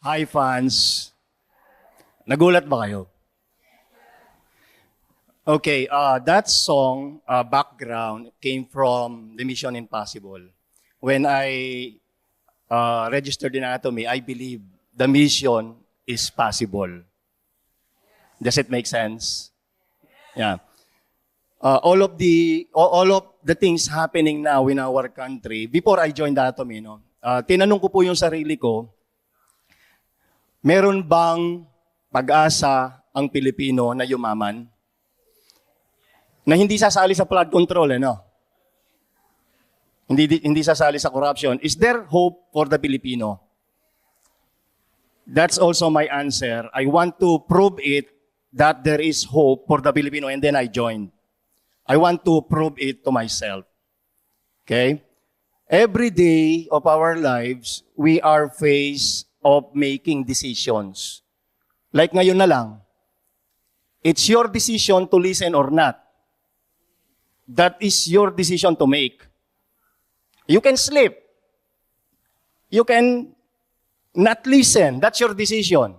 Hi fans. Nagulat ba kayo? Okay, that song, background, came from the Mission Impossible. When I registered in anatomy, I believe the mission is possible. Does it make sense? Yeah. All of the things happening now in our country, before I joined anatomy, tinanong ko po yung sarili ko, meron bang pag-asa ang Pilipino na yumaman? Na hindi sasali sa flood control, Hindi sasali sa corruption. Is there hope for the Filipino? That's also my answer. I want to prove it that there is hope for the Filipino, and then I joined. I want to prove it to myself. Okay? Every day of our lives, we are faced of making decisions. Like ngayon na lang, it's your decision to listen or not. That is your decision to make. You can sleep. You can not listen. That's your decision.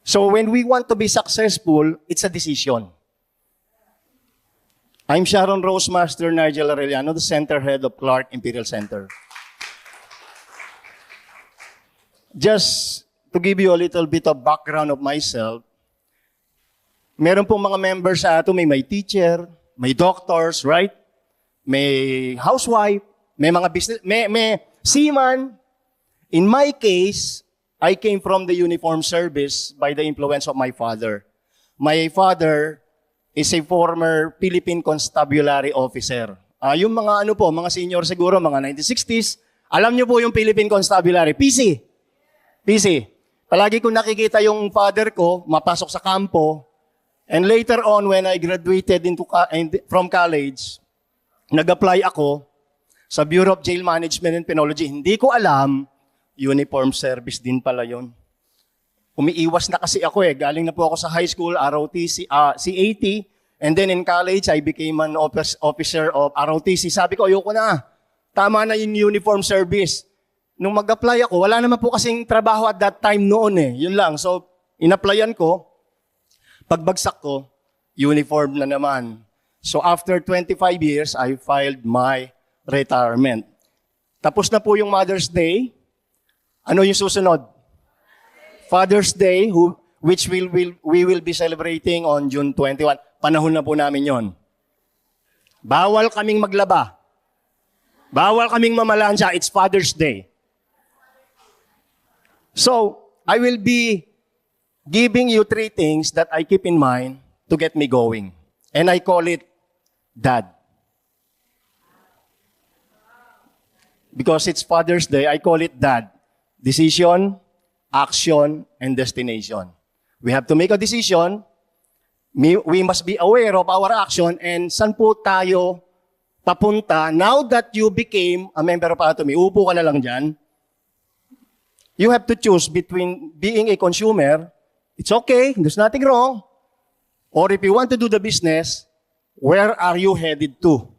So when we want to be successful, it's a decision. I'm Sharon Rose Master Nigel Arellano, the Center Head of Clark Imperial Center. Just to give you a little bit of background of myself, meron pong mga members sa ato, may teacher, may doctors, right? May housewife, may mga business, may seaman. In my case, I came from the uniform service by the influence of my father. My father is a former Philippine Constabulary officer. Yung mga mga senior siguro, mga 1960s, alam niyo po yung Philippine Constabulary, PC. Palagi ko nakikita yung father ko, mapasok sa kampo, and later on, when I graduated from college, nag-apply ako sa Bureau of Jail Management and Penology. Hindi ko alam, uniform service din pala yun. Umiiwas na kasi ako Galing na po ako sa high school, ROTC, CAT, and then in college, I became an officer of ROTC. Sabi ko, ayoko na. Tama na yung uniform service. Nung mag-apply ako, wala naman po kasing trabaho at that time noon Yun lang. So, in-applyan ko. Pagbagsak ko, uniform na naman. So after 25 years, I filed my retirement. Tapos na po yung Mother's Day. Ano yung susunod? Father's Day, which we will be celebrating on June 21. Panahon na po namin yon. Bawal kaming maglaba. Bawal kaming mamalansya. It's Father's Day. So, I will be giving you 3 things that I keep in mind to get me going. And I call it Dad. Because it's Father's Day, I call it Dad. Decision, action, and destination. We have to make a decision. We must be aware of our action and saan po tayo papunta. Now that you became a member of Anatomy, upo ka na lang dyan. You have to choose between being a consumer. It's okay, there's nothing wrong. Or if you want to do the business, where are you headed to?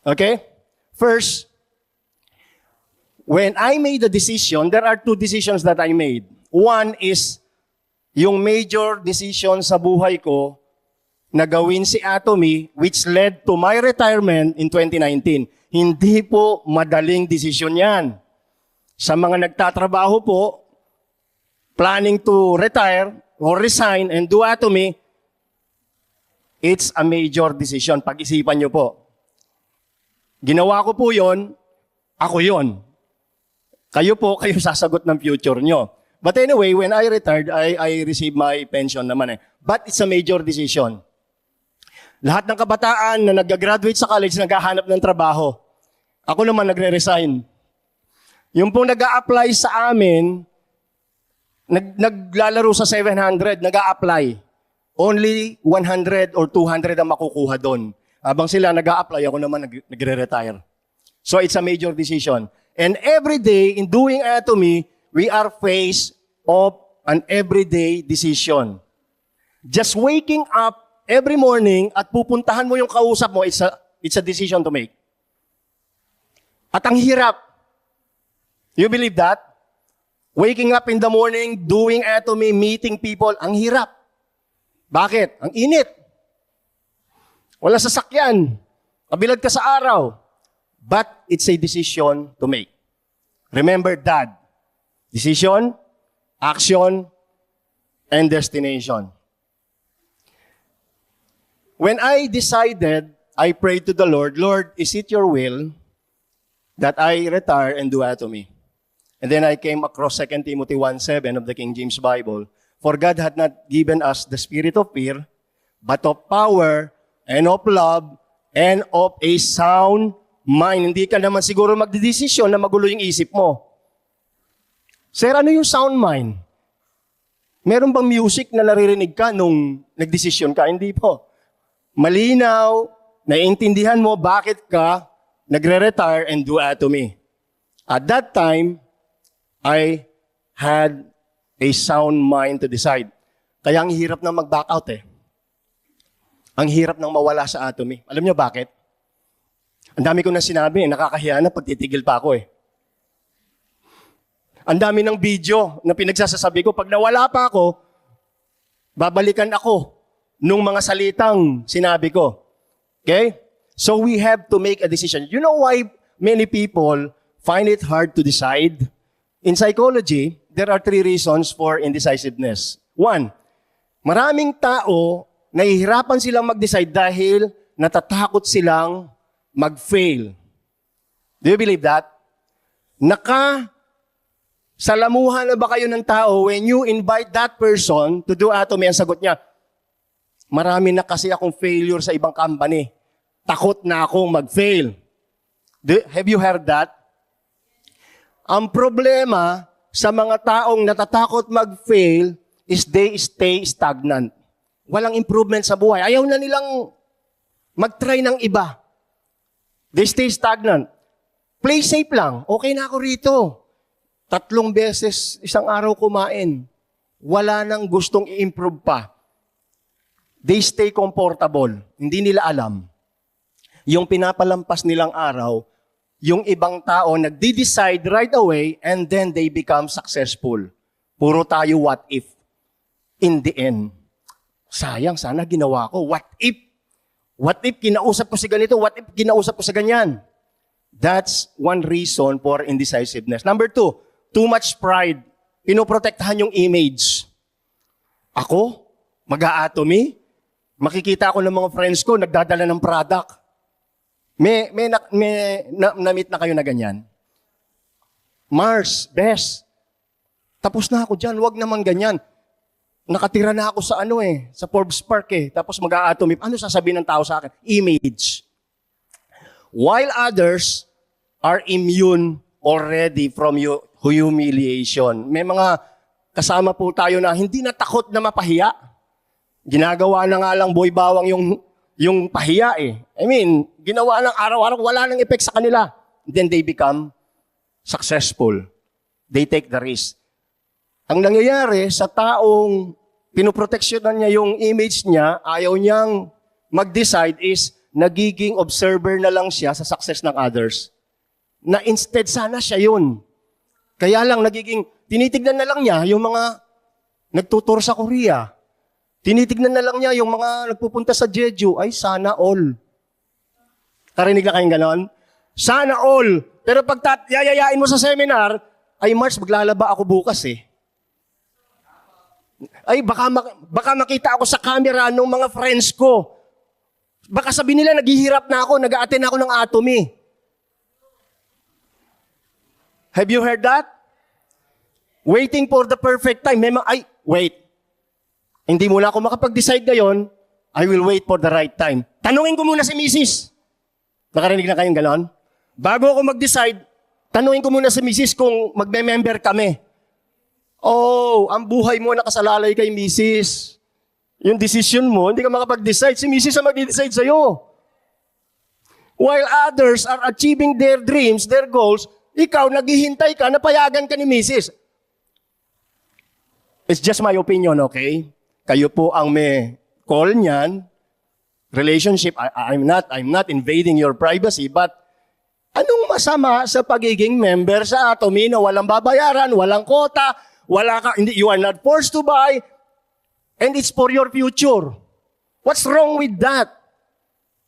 Okay? First, when I made the decision, there are 2 decisions that I made. One is yung major decision sa buhay ko na gawin si Anatomy, which led to my retirement in 2019. Hindi po madaling desisyon yan. Sa mga nagtatrabaho po, planning to retire or resign and do Anatomy, it's a major decision. Pag-isipan nyo po. Ginawa ko po yon, ako yon. Kayo sasagot ng future nyo. But anyway, when I retired, I received my pension naman But it's a major decision. Lahat ng kabataan na nag-graduate sa college, naghahanap ng trabaho. Ako naman nagre-resign. Yung pong nag-a-apply sa amin, naglalaro sa 700, nag-a-apply. Only 100 or 200 ang makukuha doon. Habang sila nag-a-apply, ako naman nagre-retire. So it's a major decision. And every day, in doing Anatomy, we are faced of an everyday decision. Just waking up every morning at pupuntahan mo yung kausap mo, it's a decision to make. At ang hirap. You believe that? Waking up in the morning, doing atomy, meeting people, ang hirap. Bakit? Ang init. Wala sasakyan. Kabilad ka sa araw. But it's a decision to make. Remember that. Decision, action, and destination. When I decided, I prayed to the Lord, Lord, is it your will that I retire and do atomy? And then I came across 2 Timothy 1:7 of the King James Bible. For God had not given us the spirit of fear, but of power and of love and of a sound mind. Hindi ka naman siguro magdedesisyon na magulo yung isip mo. Sir, ano yung sound mind? Meron bang music na naririnig ka nung nagdesisyon ka? Hindi po. Malinaw, naiintindihan mo bakit ka nagre-retire and do atomy. At that time, I had a sound mind to decide. Kaya ang hirap na mag-back out eh. Ang hirap nang mawala sa atomy. Alam niyo bakit? Ang dami ko na sinabi, nakakahiya na pag titigil pa ako eh. Ang dami ng video na pinagsasasabi ko, pag nawala pa ako, babalikan ako nung mga salitang sinabi ko. Okay? So we have to make a decision. You know why many people find it hard to decide? In psychology, there are 3 reasons for indecisiveness. 1, maraming tao, nahihirapan silang mag-decide dahil natatakot silang mag-fail. Do you believe that? Salamuhan na ba kayo ng tao when you invite that person to do atomy? Ang sagot niya, marami na kasi akong failure sa ibang company. Takot na akong mag-fail. Have you heard that? Ang problema sa mga taong natatakot mag-fail is they stay stagnant. Walang improvement sa buhay. Ayaw na nilang mag-try ng iba. They stay stagnant. Play safe lang. Okay na ako rito. 3 beses isang araw kumain. Wala nang gustong i-improve pa. They stay comfortable. Hindi nila alam. Yung pinapalampas nilang araw, yung ibang tao nagde-decide right away and then they become successful. Puro tayo what if. In the end, sayang, sana ginawa ko. What if? What if kinausap ko si ganito? What if kinausap ko sa ganyan? That's one reason for indecisiveness. Number 2, too much pride. Pinoprotektahan yung image. Ako, mag-a-atomy, makikita ko ng mga friends ko, nagdadala ng product. Na-meet na kayo na ganyan? Mars, Bes, tapos na ako dyan, wag naman ganyan. Nakatira na ako sa sa Forbes Park tapos mag-a-atomy. Ano sasabihin ng tao sa akin? Image. While others are immune already from humiliation. May mga kasama po tayo na hindi na takot na mapahiya. Ginagawa na nga lang boy bawang yung pahiya I mean, ginawa ng araw-araw, wala nang effect sa kanila. Then they become successful. They take the risk. Ang nangyayari sa taong pinoproteksyonan niya yung image niya, ayaw niyang mag-decide is nagiging observer na lang siya sa success ng others. Na instead, sana siya yun. Kaya lang tinitignan na lang niya yung mga nagtutur sa Korea. Tinitignan na lang niya yung mga nagpupunta sa Jeju. Ay, sana all. Karinig na kayong ganon? Sana all. Pero pag yayayain mo sa seminar, ay Mars, maglalaba ako bukas Ay, baka makita ako sa camera ng mga friends ko. Baka sabihin nila, naghihirap na ako, nag-a-attend ako ng atomy. Have you heard that? Waiting for the perfect time. Wait. Hindi muna ako makapag-decide ngayon, I will wait for the right time. Tanungin ko muna si Mrs. Nakarinig na kayong ganon? Bago ako mag-decide, tanungin ko muna si Mrs. kung magme-member kami. Oh, ang buhay mo nakasalalay kay Mrs. Yung decision mo, hindi ka makapag-decide. Si Mrs. ang mag-decide sa'yo. While others are achieving their dreams, their goals, ikaw, naghihintay ka, napayagan ka ni Mrs. It's just my opinion, okay? Kayo po ang may call niyan. Relationship, I'm not invading your privacy, but anong masama sa pagiging member sa Atomy na walang babayaran, walang quota, you are not forced to buy, and it's for your future. What's wrong with that?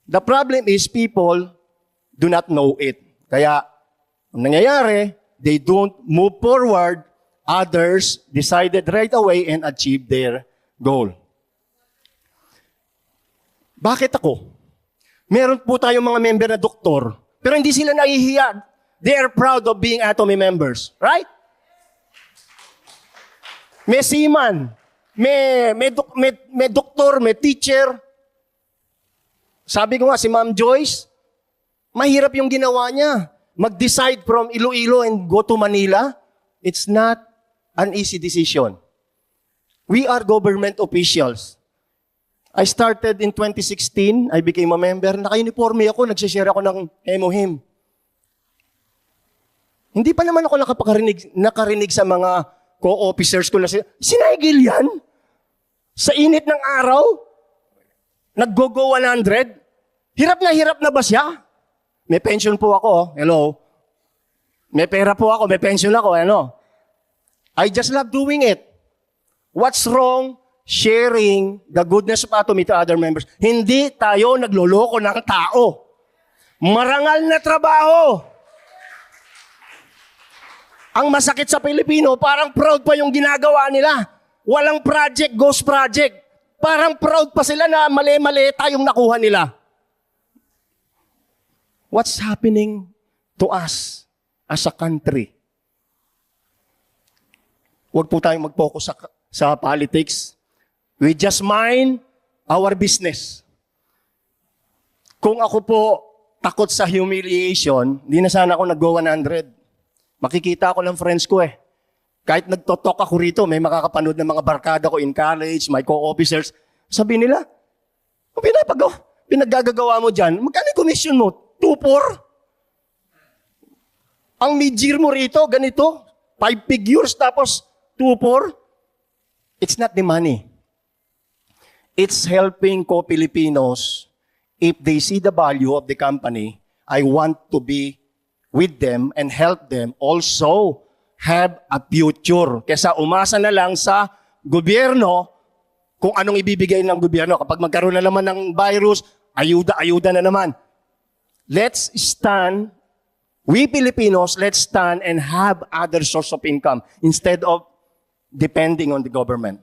The problem is people do not know it. Kaya, ang nangyayari, they don't move forward. Others decided right away and achieved their goal. Bakit ako? Meron po tayong mga member na doktor, pero hindi sila nahihiya. They are proud of being Atomy members. Right? May seaman, may doktor, may teacher. Sabi ko nga, si Ma'am Joyce, mahirap yung ginawa niya. Mag-decide from Iloilo and go to Manila. It's not an easy decision. We are government officials. I started in 2016. I became a member. Naka-uniforme ako. Nagsishare ako ng Hemohim. Hindi pa naman ako nakarinig sa mga co-officers ko na sinigil yan? Sa init ng araw? Nag-go 100? Hirap na ba siya? May pension po ako. Hello? May pera po ako. May pension ako. Ano? I just love doing it. What's wrong? Sharing the goodness of Atomy to other members. Hindi tayo nagloloko ng tao. Marangal na trabaho. Ang masakit sa Pilipino, parang proud pa yung ginagawa nila. Walang project, ghost project. Parang proud pa sila na mali-mali tayong nakuha nila. What's happening to us as a country? Huwag po tayong mag-focus sa politics. We just mind our business. Kung ako po takot sa humiliation, hindi na sana ako nag-go 100. Makikita ako ng friends ko eh. Kahit nagtotok ako rito, may makakapanood ng mga barkada ko in college, my co-officers. Sabi nila, kung pinaggagawa mo dyan, magkano yung commission mo? 2-4? Ang mid-year mo rito, ganito, 5 figures, tapos 2-4? It's not the money. It's helping co-Filipinos. If they see the value of the company, I want to be with them and help them also have a future. Kesa umasa na lang sa gobyerno kung anong ibibigay ng gobyerno. Kapag magkaroon na naman ng virus, ayuda na naman. Let's stand, we Filipinos, let's stand and have other source of income instead of depending on the government.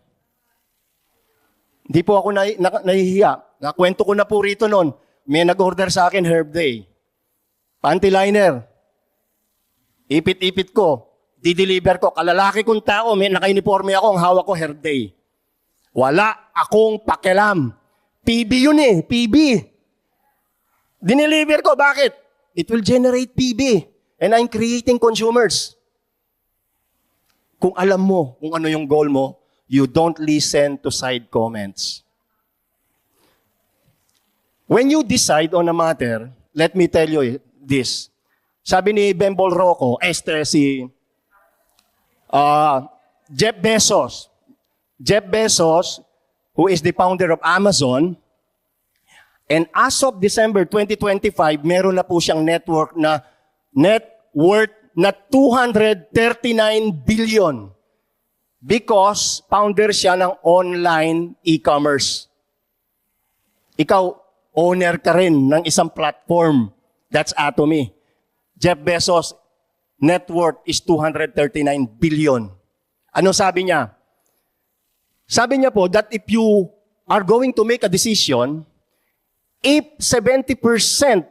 Hindi po ako nahihiya. Nakwento ko na po rito noon. May nag-order sa akin Herb Day. Panty liner. Ipit-ipit ko. Di-deliver ko. Kalalaki kong tao, may naka-uniforme ako, ang hawak ko Herb Day. Wala akong pakialam. PB yun eh. PB. Dineliver ko. Bakit? It will generate PB. And I'm creating consumers. Kung alam mo kung ano yung goal mo, you don't listen to side comments. When you decide on a matter, let me tell you this. Sabi ni Bembol Rocco, Jeff Bezos. Jeff Bezos, who is the founder of Amazon, and as of December 2025, meron na po siyang net worth na 239 billion. Because founder siya ng online e-commerce. Ikaw, owner ka rin ng isang platform. That's Atomy. Jeff Bezos, net worth is 239 billion. Ano sabi niya? Sabi niya po that if you are going to make a decision, if 70%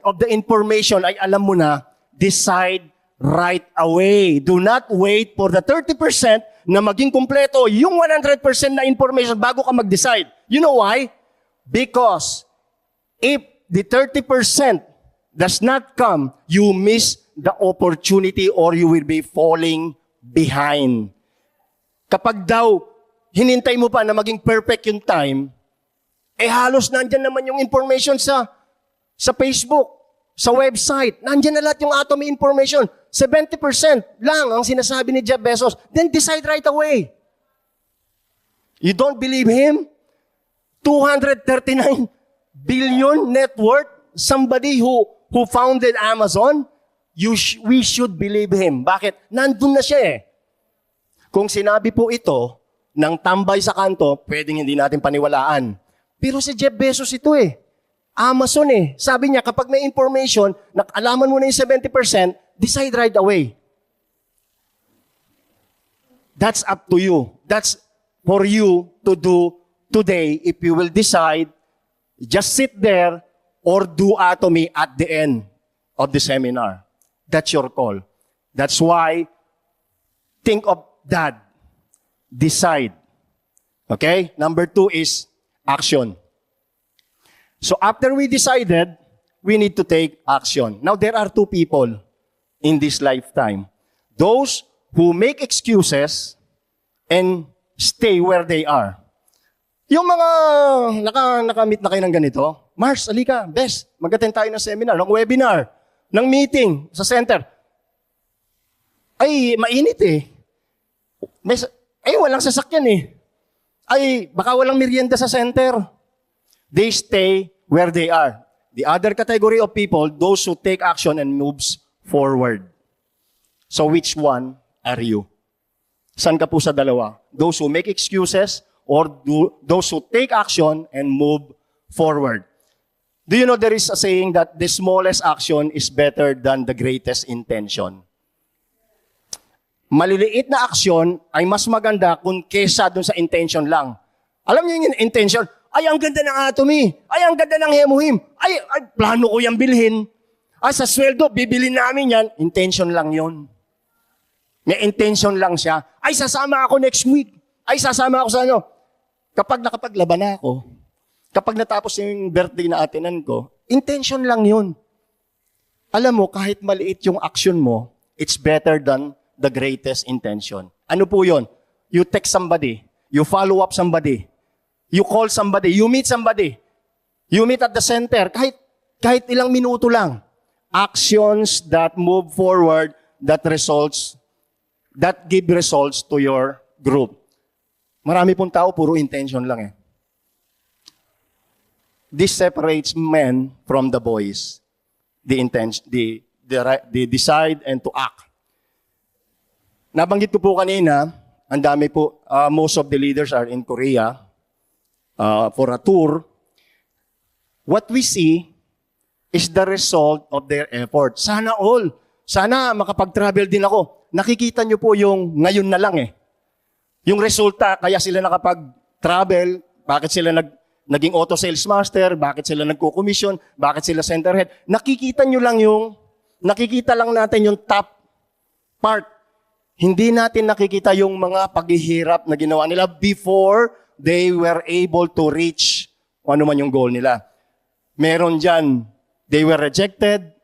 of the information ay alam mo na, decide right away. Do not wait for the 30% na maging kumpleto yung 100% na information bago ka mag-decide. You know why? Because if the 30% does not come, you miss the opportunity or you will be falling behind. Kapag daw hinintay mo pa na maging perfect yung time, halos nandyan naman yung information sa Facebook, sa website. Nandyan na lahat yung Atomy information. 70% lang ang sinasabi ni Jeff Bezos. Then decide right away. You don't believe him? 239 billion net worth? Somebody who founded Amazon? We should believe him. Bakit? Nandun na siya eh. Kung sinabi po ito ng tambay sa kanto, pwedeng hindi natin paniwalaan. Pero si Jeff Bezos ito eh. Amazon eh. Sabi niya, kapag may information, nakalaman mo na yung 70%, decide right away. That's up to you. That's for you to do today if you will decide, just sit there or do Atomy at the end of the seminar. That's your call. That's why, think of that. Decide. Okay? Number 2 is action. So after we decided, we need to take action. Now, there are 2 people in this lifetime. Those who make excuses and stay where they are. Yung mga nakamit na kayo ng ganito, Mars, alika, Bes, mag-attend tayo ng seminar, ng webinar, ng meeting sa center. Ay, mainit eh. Walang sasakyan eh. Ay, baka walang merienda sa center. They stay where they are. The other category of people, those who take action and moves forward. So which one are you? Saan ka po sa dalawa? Those who make excuses or those who take action and move forward? Do you know there is a saying that the smallest action is better than the greatest intention? Maliliit na aksyon ay mas maganda kung kesa dun sa intention lang. Alam niyo yung intention? Ay, ang ganda ng Atomy. Ay, ang ganda ng Hemuhim. Ay, plano ko yung bilhin. Ay, sa sweldo, bibilin namin yan. Intention lang yon. May intention lang siya. Ay, sasama ako next week. Ay, sasama ako sa ano. Kapag nakapaglaban na ako, kapag natapos yung birthday na atinan ko, intention lang yun. Alam mo, kahit maliit yung action mo, it's better than the greatest intention. Ano po yun? You text somebody. You follow up somebody. You call somebody. You meet somebody. You meet at the center. Kahit ilang minuto lang. Actions that move forward, that give results to your group. Marami pong tao, puro intention lang eh. This separates men from the boys. The decide and to act. Nabanggit ko po kanina, ang dami po, most of the leaders are in Korea for a tour. What we see is the result of their effort. Sana all. Sana makapag-travel din ako. Nakikita nyo po yung ngayon na lang eh. Yung resulta, kaya sila nakapag-travel, bakit sila naging auto sales master, bakit sila nagko-commission, bakit sila center head. Nakikita lang natin yung top part. Hindi natin nakikita yung mga paghihirap na ginawa nila before they were able to reach ano man yung goal nila. Meron dyan, they were rejected.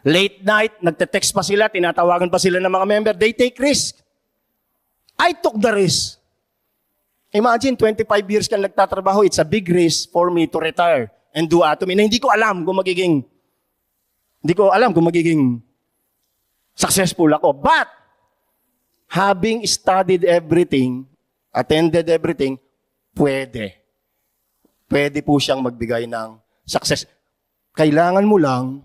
Late night, nagte-text pa sila, tinatawagan pa sila ng mga member. They take risk. I took the risk. Imagine, 25 years kang nagtatrabaho, it's a big risk for me to retire and do Atomy. Na hindi ko alam kung magiging successful ako. But, having studied everything, attended everything, pwede. Pwede po siyang magbigay ng success. Kailangan mo lang,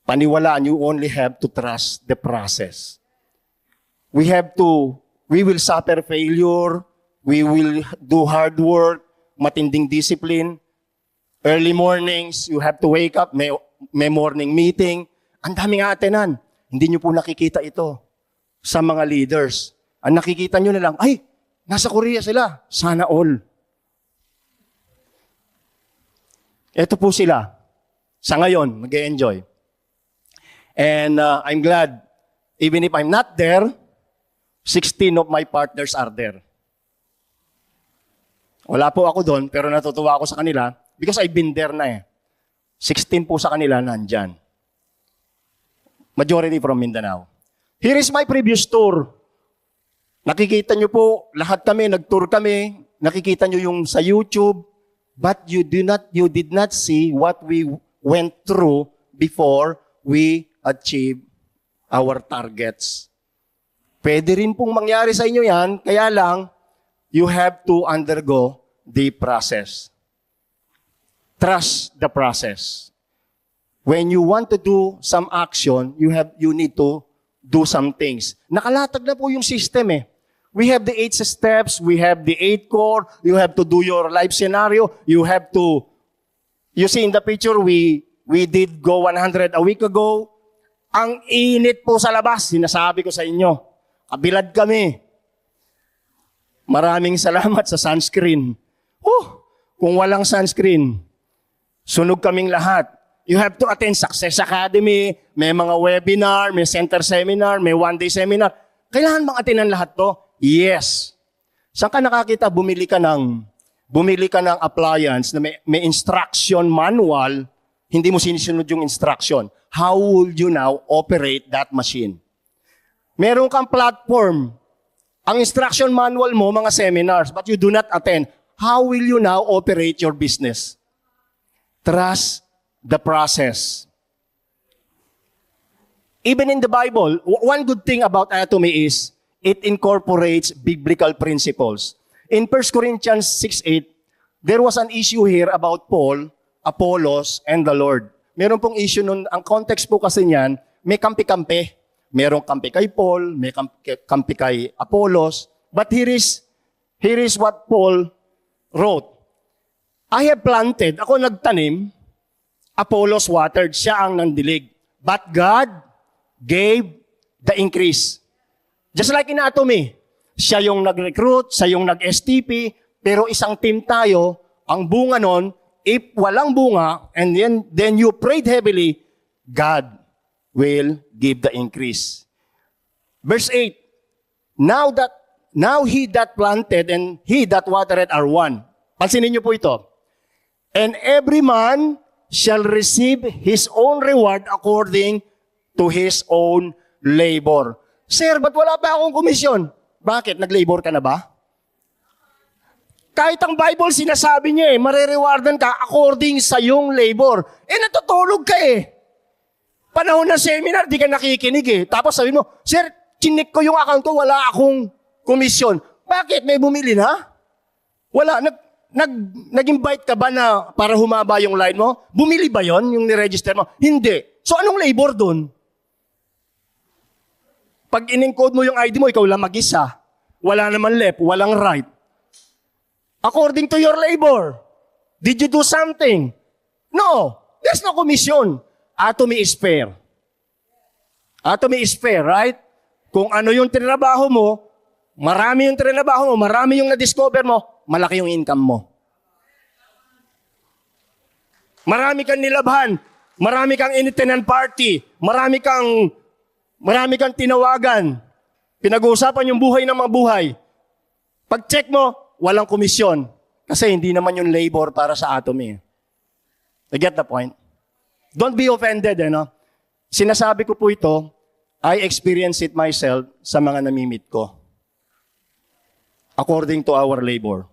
paniwalaan, you only have to trust the process. We will suffer failure, we will do hard work, matinding discipline, early mornings, you have to wake up, may morning meeting, ang daming atenan. Hindi nyo po nakikita ito sa mga leaders. Ang nakikita nyo na lang, ay, nasa Korea sila, sana all. Ito po sila. Sa ngayon, mag-enjoy. And I'm glad, even if I'm not there, 16 of my partners are there. Wala po ako doon, pero natutuwa ako sa kanila because I've been there na eh. 16 po sa kanila nandyan. Majority from Mindanao. Here is my previous tour. Nakikita nyo po, lahat kami, nag-tour kami, nakikita nyo yung sa YouTube, but you did not see what we went through before we achieve our targets. Pwede rin pong mangyari sa inyo yan, kaya lang, you have to undergo the process. Trust the process. When you want to do some action, you need to do some things. Nakalatag na po yung system eh. We have the 8 steps, we have the 8 core, you have to do your life scenario, you see in the picture, we did go 100 a week ago. Ang init po sa labas, sinasabi ko sa inyo. Kabilad kami. Maraming salamat sa sunscreen. Kung walang sunscreen, sunog kaming lahat. You have to attend Success Academy, may mga webinar, may center seminar, may one-day seminar. Kailangan bang attenan lahat to? Yes. Saan ka nakakita bumili ka ng appliance na may instruction manual, hindi mo sinisunod yung instruction. How would you now operate that machine? Meron kang platform. Ang instruction manual mo, mga seminars, but you do not attend. How will you now operate your business? Trust the process. Even in the Bible, one good thing about Atomy is it incorporates biblical principles. In 1 Corinthians 6:8, there was an issue here about Paul, Apollos, and the Lord. Meron pong issue nun, ang context po kasi niyan, may kampi-kampi. Merong kampi kay Paul, may kampi kay Apollos. But here is what Paul wrote. I have planted, ako nagtanim, Apollos watered, siya ang nandilig. But God gave the increase. Just like in Atomy, siya yung nag-recruit, siya yung nag-STP, pero isang team tayo, ang bunga nun, if walang bunga, and then you prayed heavily, God will give the increase. Verse 8, Now he that planted and he that watered are one. Pansinin niyo po ito. And every man shall receive his own reward according to his own labor. Sir, ba't wala pa akong komisyon? Bakit? Nag-labor ka na ba? Kahit ang Bible sinasabi niya marerewardan ka according sa iyong labor. Natutulog ka Panahon ng seminar, di ka nakikinig Tapos sabi mo, Sir, chinik ko yung account ko, wala akong komisyon. Bakit? May bumili na? Wala. Nag-invite ka ba na para humaba yung line mo? Bumili ba yon yung niregister mo? Hindi. So anong labor dun? Pag in-encode mo yung ID mo, ikaw lang mag-isa. Wala naman left, walang right. According to your labor. Did you do something? No. There's no commission. Atomy is fair. Atomy is fair, right? Kung ano yung trinabaho mo, marami yung trinabaho mo, marami yung na-discover mo, malaki yung income mo. Marami kang nilabhan, marami kang in-attend party, marami kang tinawagan. Pinag-uusapan yung buhay ng mga buhay. Pag-check mo, walang komisyon. Kasi hindi naman yung labor para sa Atomy. You get the point? Don't be offended, Sinasabi ko po ito, I experience it myself sa mga namimit ko. According to our labor.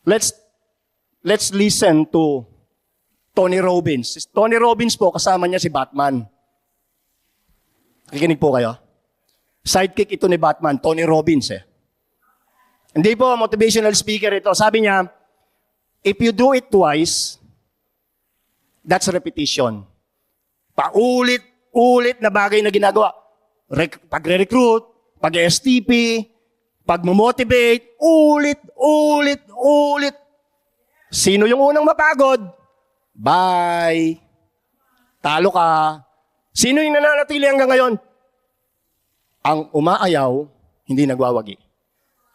Let's listen to Tony Robbins. Tony Robbins po, kasama niya si Batman. Nakikinig po kayo? Sidekick ito ni Batman, Tony Robbins Hindi po, motivational speaker ito. Sabi niya, if you do it twice, that's repetition. Paulit-ulit na bagay na ginagawa. Pagre-recruit, pag-STP, pag-motivate, ulit. Sino yung unang mapagod? Bye. Talo ka. Sino yung nananatili hanggang ngayon? Ang umaayaw, hindi nagwawagi.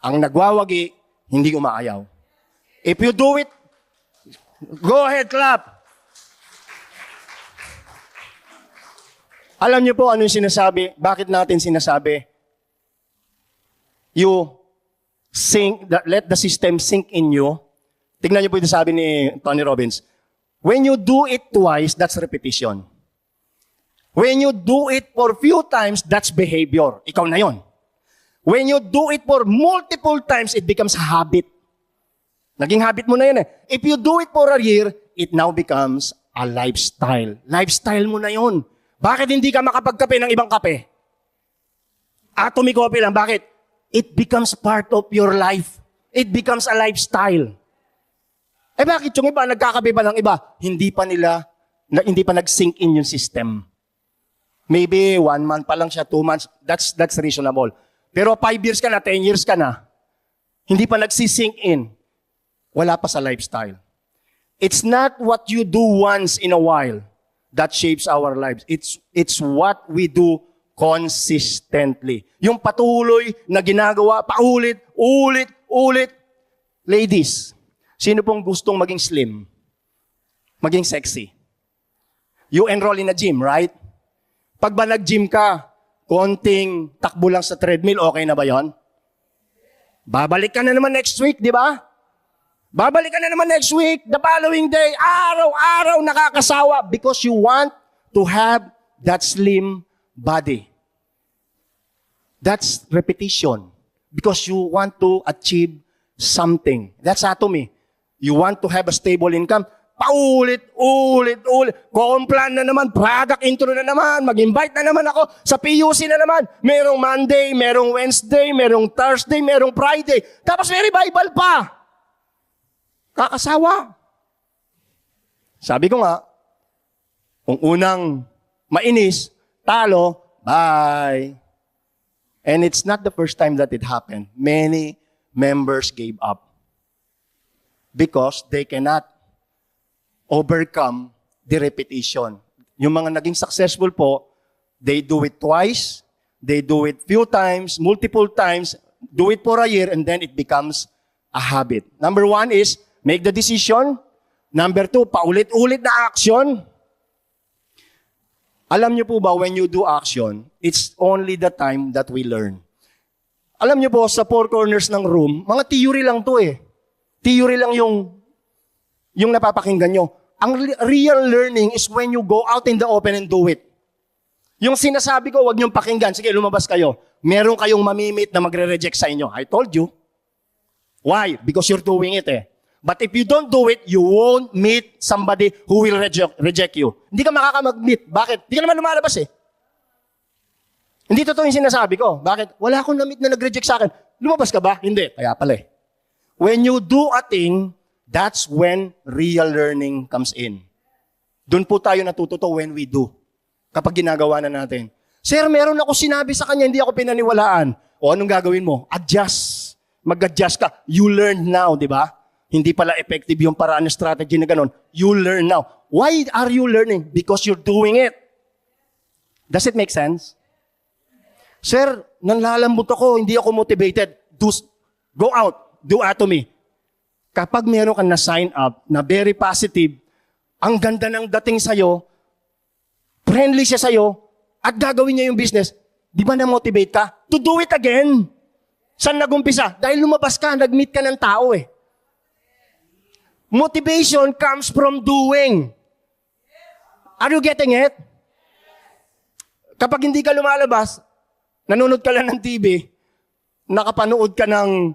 Ang nagwawagi, hindi umaayaw. If you do it, go ahead, clap. Alam niyo po ano yung sinasabi? Bakit natin sinasabi? You let the system sink in you. Tignan niyo po ito sabi ni Tony Robbins. When you do it twice, that's repetition. When you do it for few times, that's behavior. Ikaw na yon. When you do it for multiple times, it becomes a habit. Naging habit mo na yun If you do it for a year, it now becomes a lifestyle. Lifestyle mo na yon. Bakit hindi ka makapagkape ng ibang kape? Atomy coffee lang. Bakit? It becomes part of your life. It becomes a lifestyle. Bakit yung iba, nagkakape pa ng iba? Hindi pa nila Na hindi pa nag-sink in yung system. Maybe 1 month pa lang siya, 2 months. That's reasonable. Pero 5 years ka na, 10 years ka na, hindi pa nagsisink in. Wala pa sa lifestyle. It's not what you do once in a while that shapes our lives. It's what we do consistently. Yung patuloy na ginagawa, paulit, ulit. Ladies, sino pong gustong maging slim? Maging sexy? You enroll in a gym, right? Pag ba nag-gym ka, konting takbo lang sa treadmill, okay na ba yon? Babalik ka na naman next week, di ba? Babalik ka na naman next week, the following day, araw-araw nakakasawa because you want to have that slim body. That's repetition because you want to achieve something. That's atomy. You want to have a stable income. Paulit. Complan na naman, product intro na naman, mag-invite na naman ako sa PUC na naman. Merong Monday, merong Wednesday, merong Thursday, merong Friday. Tapos may revival pa. Kakasawa. Sabi ko nga, kung unang mainis, talo, bye. And it's not the first time that it happened. Many members gave up because they cannot overcome the repetition. Yung mga naging successful po, they do it twice, they do it few times, multiple times, do it for a year, and then it becomes a habit. Number 1 is, make the decision. Number 2, paulit-ulit na action. Alam niyo po ba, when you do action, it's only the time that we learn. Alam niyo po, sa 4 corners ng room, mga theory lang to eh. Theory lang yung napapakinggan nyo. Ang real learning is when you go out in the open and do it. Yung sinasabi ko, wag niyong pakinggan. Sige, lumabas kayo. Meron kayong mamimit na magre-reject sa inyo. I told you. Why? Because you're doing it eh. But if you don't do it, you won't meet somebody who will reject you. Hindi ka makakamag-meet. Bakit? Hindi ka naman lumalabas eh. Hindi totoo yung sinasabi ko. Bakit? Wala akong na-meet na nag-reject sa akin. Lumabas ka ba? Hindi. Kaya pala eh. When you do a thing, that's when real learning comes in. Doon po tayo natututo when we do. Kapag ginagawa na natin. Sir, meron ako sinabi sa kanya, hindi ako pinaniwalaan. O anong gagawin mo? Adjust. Mag-adjust ka. You learn now, di ba? Hindi pala effective yung paraan ng strategy na ganon. You learn now. Why are you learning? Because you're doing it. Does it make sense? Sir, nanlalambot ako, hindi ako motivated. Go out. Do atomy. Kapag meron kang na-sign up na very positive, ang ganda ng dating sa'yo, friendly siya sa'yo, at gagawin niya yung business, di ba na-motivate ka? To do it again. Saan nagumpisa? Dahil lumabas ka, nag-meet ka ng tao eh. Motivation comes from doing. Are you getting it? Kapag hindi ka lumalabas, nanonood ka lang ng TV, nakapanood ka ng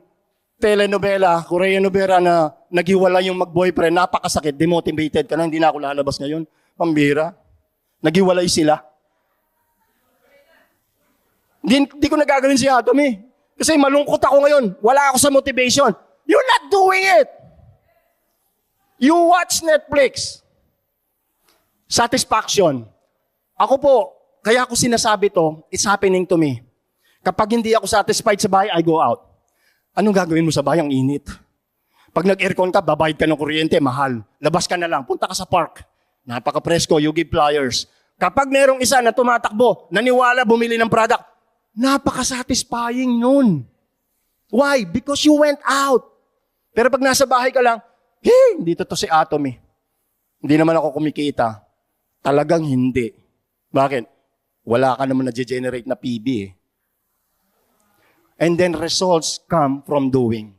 telenovela, Korean novela na naghiwala yung mag-boyfriend, napakasakit, demotivated ka na, hindi na ako lalabas ngayon. Pambira. Naghiwalay sila. Hindi ko nagagawin si Atom eh. Kasi malungkot ako ngayon. Wala ako sa motivation. You're not doing it. You watch Netflix. Satisfaction. Ako po, kaya ako sinasabi to, it's happening to me. Kapag hindi ako satisfied sa bahay, I go out. Anong gagawin mo sa bahay? Ang init. Pag nag-aircon ka, babayad ka ng kuryente, mahal. Labas ka na lang, punta ka sa park. Napaka-presko, you give flyers. Kapag merong isa na tumatakbo, naniwala, bumili ng product, napaka-satisfying nun. Why? Because you went out. Pero pag nasa bahay ka lang, dito to si Atom eh. Hindi naman ako kumikita. Talagang hindi. Bakit? Wala ka naman na-generate na PB eh. And then results come from doing.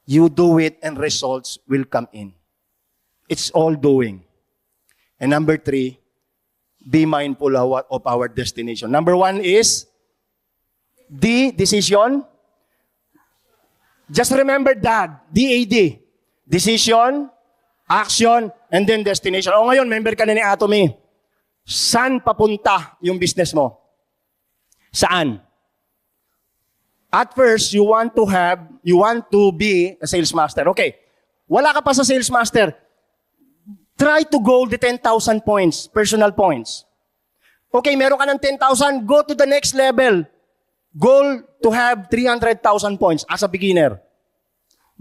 You do it and results will come in. It's all doing. And number 3, be mindful of our destination. Number 1 is decision. Just remember that. DAD. Decision, action, and then destination. O ngayon, member ka na ni Atomy. Saan papunta yung business mo? Saan? At first, you want to be a sales master. Okay. Wala ka pa sa sales master. Try to goal the 10,000 points, personal points. Okay, meron ka ng 10,000, go to the next level. Goal to have 300,000 points as a beginner.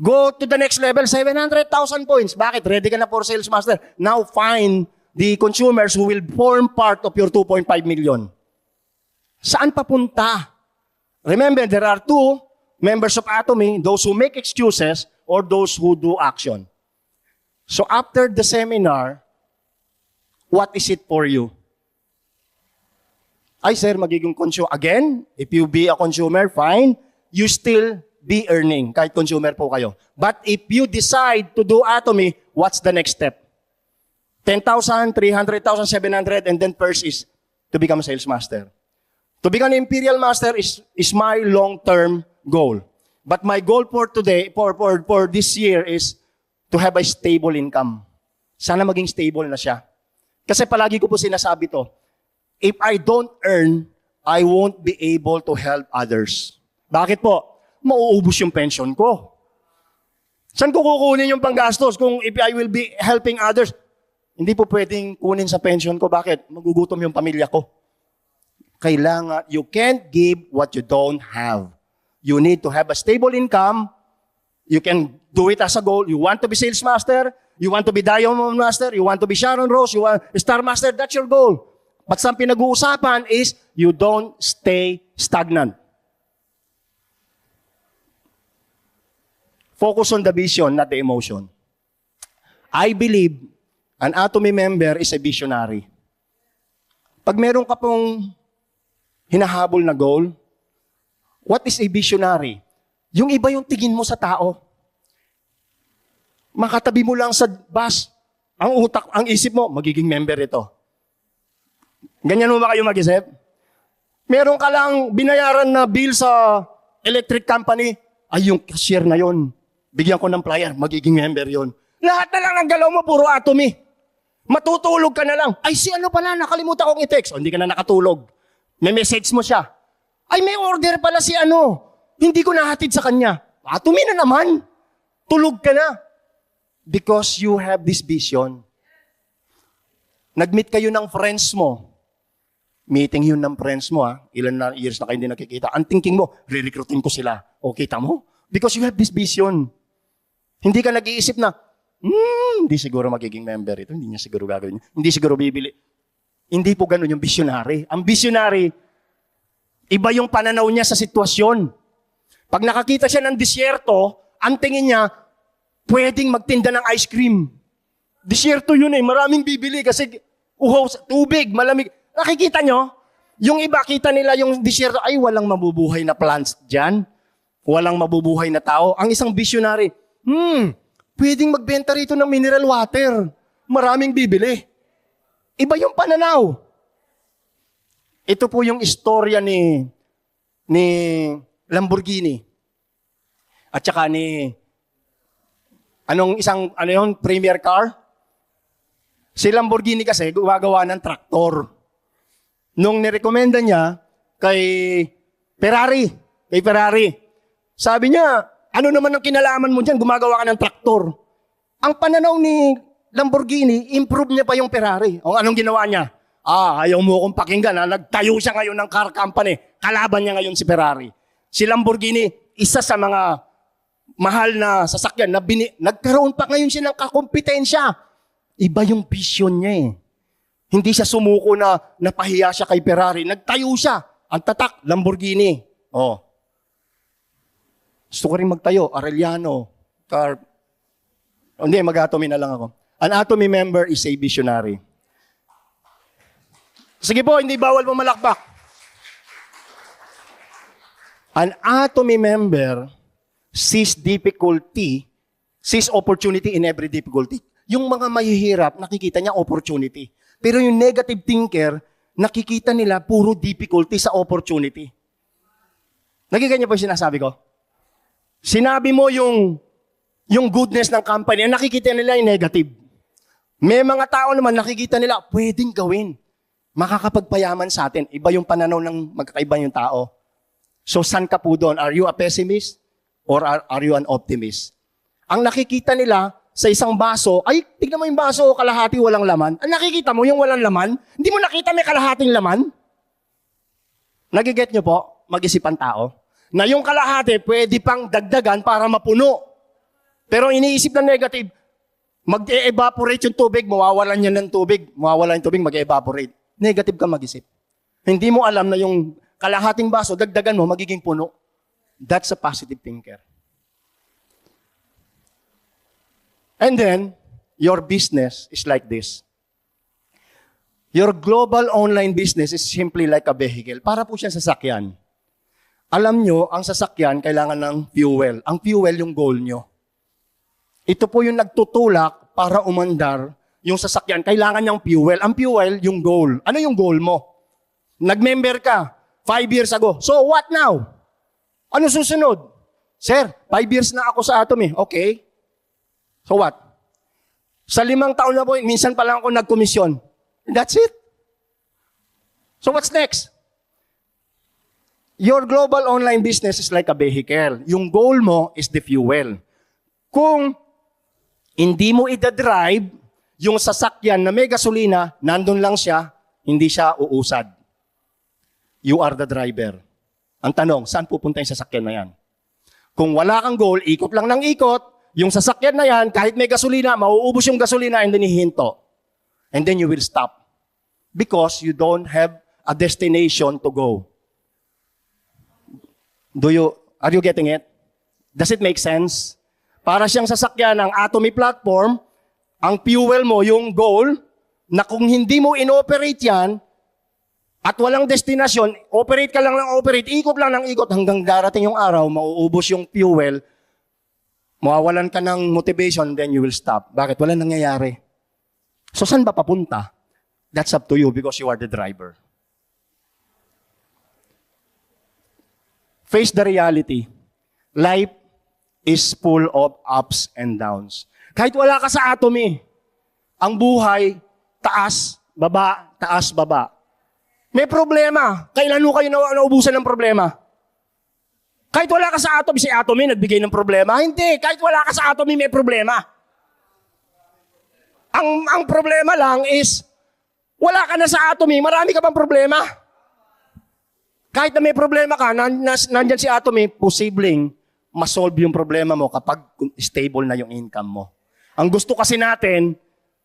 Go to the next level, 700,000 points. Bakit? Ready ka na for sales master. Now find the consumers who will form part of your 2.5 million. Saan papunta? Remember, there are two members of Atomy, those who make excuses or those who do action. So after the seminar, what is it for you? Ay, sir, magiging consumer. Again, if you be a consumer, fine. You still be earning, kahit consumer po kayo. But if you decide to do Atomy, what's the next step? 10,000, 300,000, 700, and then first is to become a sales master. To become an Imperial Master is my long-term goal. But my goal for today, for this year is to have a stable income. Sana maging stable na siya. Kasi palagi ko po sinasabi to, if I don't earn, I won't be able to help others. Bakit po? Mauubos yung pension ko. Saan ko kukunin yung panggastos kung if I will be helping others? Hindi po pwedeng kunin sa pension ko. Bakit? Magugutom yung pamilya ko. Kailangan, you can't give what you don't have. You need to have a stable income. You can do it as a goal. You want to be sales master, you want to be diamond master, you want to be Sharon Rose, you want star master, that's your goal. But sa pinag-uusapan is, you don't stay stagnant. Focus on the vision, not the emotion. I believe an Atomy member is a visionary. Pag meron ka pong hinahabol na goal, what is a visionary? Yung iba yung tingin mo sa tao. Makatabi mo lang sa bus, ang utak, ang isip mo, magiging member ito. Ganyan mo ba kayo mag-isip? Meron ka lang binayaran na bill sa electric company, ay yung cashier na yon, bigyan ko ng flyer, magiging member yon. Lahat na lang ng galaw mo, puro Atomy. Matutulog ka na lang. Ay, si ano pala, nakalimutan kong i-text. O, hindi ka na nakatulog. May message mo siya. Ay, may order pala si ano. Hindi ko nahatid sa kanya. Atomy na naman. Tulog ka na. Because you have this vision. Nag-meet kayo ng friends mo. Meeting yun ng friends mo, ha? Ilan na years na kayo hindi nakikita. Ang thinking mo, re-recruitin ko sila. O, kita mo? Because you have this vision. Hindi ka nag-iisip na, hindi siguro magiging member ito. Hindi niya siguro gagawin. Hindi siguro bibili. Hindi po ganun yung visionary. Ang visionary, iba yung pananaw niya sa sitwasyon. Pag nakakita siya ng disyerto, ang tingin niya, pwedeng magtinda ng ice cream. Disyerto yun eh. Maraming bibili kasi uhaw, tubig, malamig. Nakikita nyo? Yung iba, kita nila yung disyerto, ay walang mabubuhay na plants dyan. Walang mabubuhay na tao. Ang isang visionary, pwedeng magbenta rito ng mineral water. Maraming bibili. Iba yung pananaw. Ito po yung istorya ni Lamborghini. At saka ni premier car? Si Lamborghini kasi gumagawa ng traktor. Nung nirekomenda niya kay Ferrari, sabi niya, ano naman ang kinalaman mo dyan, gumagawa ka ng traktor. Ang pananaw ni Lamborghini, improve niya pa yung Ferrari. O anong ginawa niya? Ayaw mo akong pakinggan. Nagtayo siya ngayon ng car company. Kalaban niya ngayon si Ferrari. Si Lamborghini, isa sa mga mahal na sasakyan na nagkaroon pa ngayon siya ng kakompetensya. Iba yung vision niya eh. Hindi siya sumuko na napahiya siya kay Ferrari. Nagtayo siya. Ang tatak, Lamborghini. Gusto ko rin magtayo. Arellano. Hindi, mag-Atomy na lang ako. An Atomy member is a visionary. Sige po, hindi bawal pumalakpak. An Atomy member sees opportunity in every difficulty. Yung mga mahihirap, nakikita niya opportunity. Pero yung negative thinker, nakikita nila puro difficulty sa opportunity. Nagiganya po yung sinasabi ko? Sinabi mo yung goodness ng company, nakikita nila yung negative. May mga tao naman nakikita nila, pwedeng gawin. Makakapagpayaman sa atin. Iba yung pananaw ng magkakaiba yung tao. So, saan ka po doon? Are you a pessimist or are you an optimist? Ang nakikita nila, sa isang baso, ay, tignan mo yung baso, kalahati walang laman. Ang nakikita mo yung walang laman, hindi mo nakita may kalahating laman. Nagiget nyo po, mag-isipan tao, na yung kalahati pwede pang dagdagan para mapuno. Pero iniisip ng negative, mag-e-evaporate yung tubig, mawawalan yan ng tubig, mawawalan yung tubig, mag-e-evaporate. Negative ka mag-isip. Hindi mo alam na yung kalahating baso, dagdagan mo, magiging puno. That's a positive thinker. And then, your business is like this. Your global online business is simply like a vehicle. Para po siyang sasakyan. Alam nyo, ang sasakyan kailangan ng fuel. Ang fuel yung goal nyo. Ito po yung nagtutulak para umandar yung sasakyan. Kailangan niyang fuel. Ang fuel, yung goal. Ano yung goal mo? Nag-member ka 5 years ago. So what now? Ano susunod? Sir, 5 years na ako sa Atomy. Okay. So what? Sa 5 taon na po, minsan pa lang ako nagkomisyon. That's it. So what's next? Your global online business is like a vehicle. Yung goal mo is the fuel. Kung hindi mo ida-drive, yung sasakyan na may gasolina, nandun lang siya, hindi siya uusad. You are the driver. Ang tanong, saan pupunta yung sasakyan na yan? Kung wala kang goal, ikot lang ng ikot, yung sasakyan na yan, kahit may gasolina, mauubos yung gasolina and then hihinto. And then you will stop. Because you don't have a destination to go. Are you getting it? Does it make sense? Para siyang sasakyan ng Atomy platform, ang fuel mo, yung goal, na kung hindi mo inoperate yan, at walang destinasyon, operate ka lang ng operate, ikot lang ng ikot, hanggang darating yung araw, mauubos yung fuel, mawawalan ka ng motivation, then you will stop. Bakit? Wala nangyayari. So, saan ba papunta? That's up to you because you are the driver. Face the reality. Life is full of ups and downs. Kahit wala ka sa Atomy, ang buhay, taas, baba. May problema. Kailan mo kayo naubusan ng problema? Kahit wala ka sa Atomy, si Atomy nagbigay ng problema? Hindi. Kahit wala ka sa Atomy, may problema. Ang problema lang is, wala ka na sa Atomy, marami ka bang problema? Kahit na may problema ka, nandyan si Atomy, posibleng masolve yung problema mo kapag stable na yung income mo. Ang gusto kasi natin,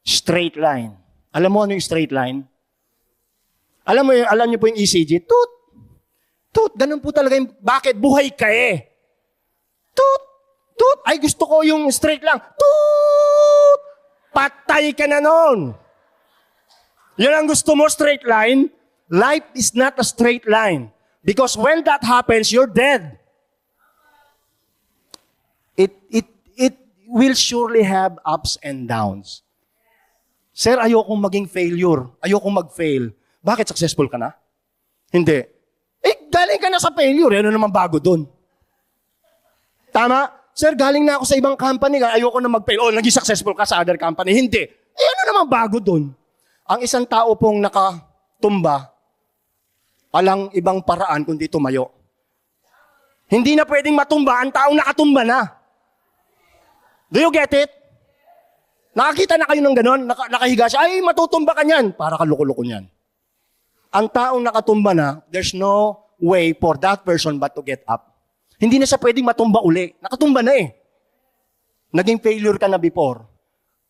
straight line. Alam mo ano yung straight line? Alam niyo po yung ECG? Toot. Ganun po talaga yung, bakit? Buhay ka eh. Toot. Ay, gusto ko yung straight lang. Toot. Patay ka na nun. Yun ang gusto mo, straight line. Life is not a straight line. Because when that happens, you're dead. It will surely have ups and downs. Sir, ayokong maging failure. Ayokong mag-fail. Bakit successful ka na? Hindi. Galing ka na sa failure. Ano naman bago dun? Tama? Sir, galing na ako sa ibang company. Ayoko na mag-fail. Naging successful ka sa other company. Hindi. Ano naman bago dun? Ang isang tao pong nakatumba, alang ibang paraan kundi tumayo. Hindi na pwedeng matumba ang taong nakatumba na. Do you get it? Nakakita na kayo ng ganon? Nakahiga siya, ay matutumba ka niyan. Para ka loko-loko niyan. Ang taong nakatumba na, there's no way for that person but to get up. Hindi na siya pwedeng matumba uli. Nakatumba na eh. Naging failure ka na before.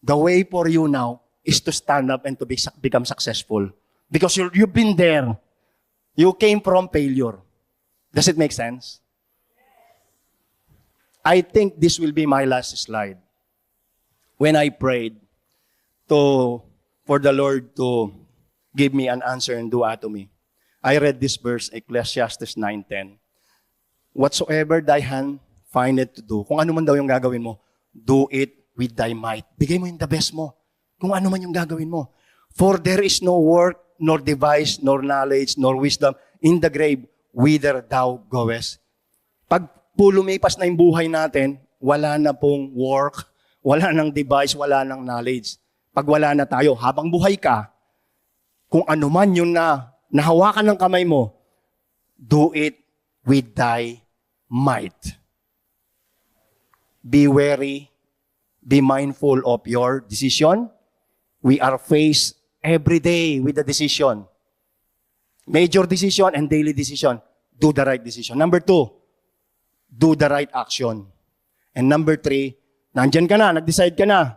The way for you now is to stand up and to become successful. Because you've been there. You came from failure. Does it make sense? I think this will be my last slide. When I prayed for the Lord to give me an answer and do Atomy, I read this verse, Ecclesiastes 9:10. Whatsoever thy hand findeth to do, kung ano man daw yung gagawin mo, do it with thy might. Bigay mo yung the best mo. Kung ano man yung gagawin mo. For there is no work, nor device, nor knowledge, nor wisdom in the grave, whither thou goest. Pag lumipas na yung buhay natin, wala na pong work, wala nang device, wala nang knowledge. Pag wala na tayo, habang buhay ka, kung ano man yung nahawakan ng kamay mo, do it with thy might. Be wary, Be mindful of your decision. We are faced every day with a decision. Major decision and daily decision. Do the right decision. Number 2, do the right action. And number 3, nandyan ka na, nag-decide ka na,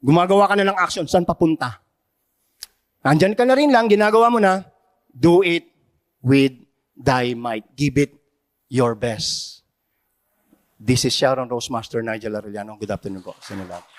gumagawa ka na ng action, saan papunta? Nandyan ka na rin lang, ginagawa mo na, do it with thy might. Give it your best. This is Sharon Rose, Master Nigel Arellano. Good afternoon po sa inyo lahat.